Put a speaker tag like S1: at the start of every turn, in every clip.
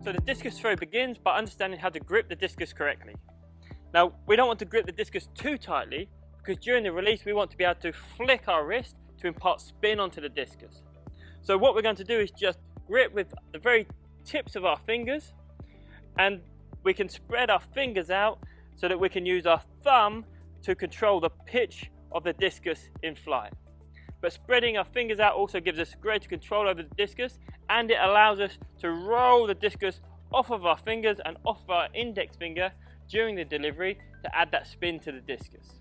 S1: So the discus throw begins by understanding how to grip the discus correctly. Now, we don't want to grip the discus too tightly because during the release we want to be able to flick our wrist to impart spin onto the discus. So what we're going to do is just grip with the very tips of our fingers, and we can spread our fingers out so that we can use our thumb to control the pitch of the discus in flight. But spreading our fingers out also gives us greater control over the discus, and it allows us to roll the discus off of our fingers and off of our index finger during the delivery to add that spin to the discus.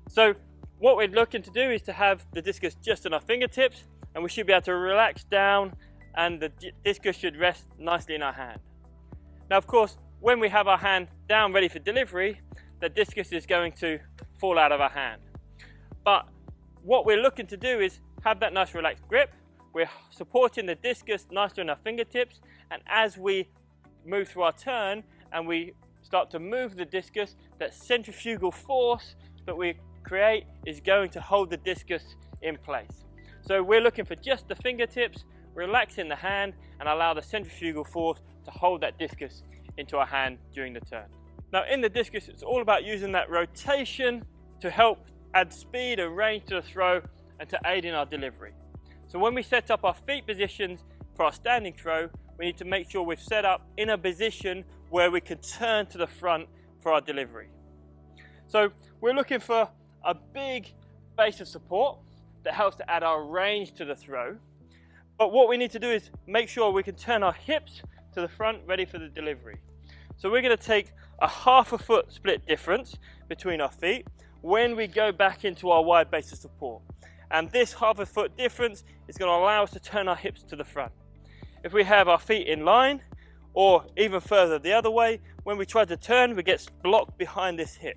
S1: So what we're looking to do is to have the discus just on our fingertips, and we should be able to relax down and the discus should rest nicely in our hand. Now of course, when we have our hand down ready for delivery, the discus is going to fall out of our hand. But what we're looking to do is have that nice relaxed grip. We're supporting the discus nicely on our fingertips, and as we move through our turn and we start to move the discus, that centrifugal force that we create is going to hold the discus in place. So we're looking for just the fingertips, relaxing the hand, and allow the centrifugal force to hold that discus into our hand during the turn. Now in the discus, it's all about using that rotation to help add speed and range to the throw and to aid in our delivery. So when we set up our feet positions for our standing throw, we need to make sure we've set up in a position where we can turn to the front for our delivery. So we're looking for a big base of support that helps to add our range to the throw. But what we need to do is make sure we can turn our hips to the front ready for the delivery. So we're going to take a 1/2 foot split difference between our feet when we go back into our wide base of support. And this 1/2 foot difference is going to allow us to turn our hips to the front. If we have our feet in line, or even further the other way, when we try to turn, we get blocked behind this hip.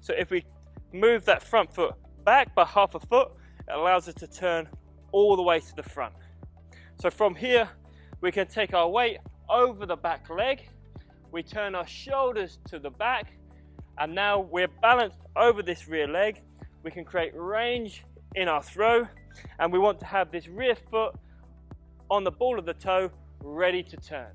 S1: So if we move that front foot back by 1/2 foot, it allows us to turn all the way to the front. So from here, we can take our weight over the back leg, we turn our shoulders to the back, and now we're balanced over this rear leg. We can create range in our throw, and we want to have this rear foot on the ball of the toe ready to turn.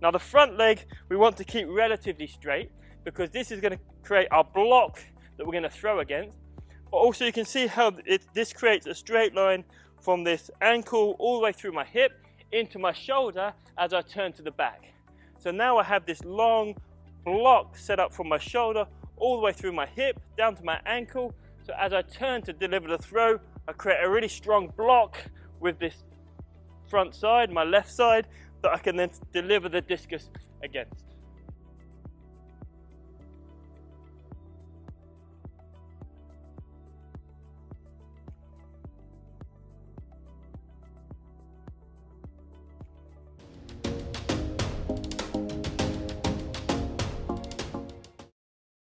S1: Now the front leg we want to keep relatively straight because this is going to create our block that we're going to throw against. But also you can see how this creates a straight line from this ankle all the way through my hip into my shoulder as I turn to the back. So now I have this long block set up from my shoulder all the way through my hip down to my ankle. So as I turn to deliver the throw, I create a really strong block with this front side, my left side, that I can then deliver the discus against.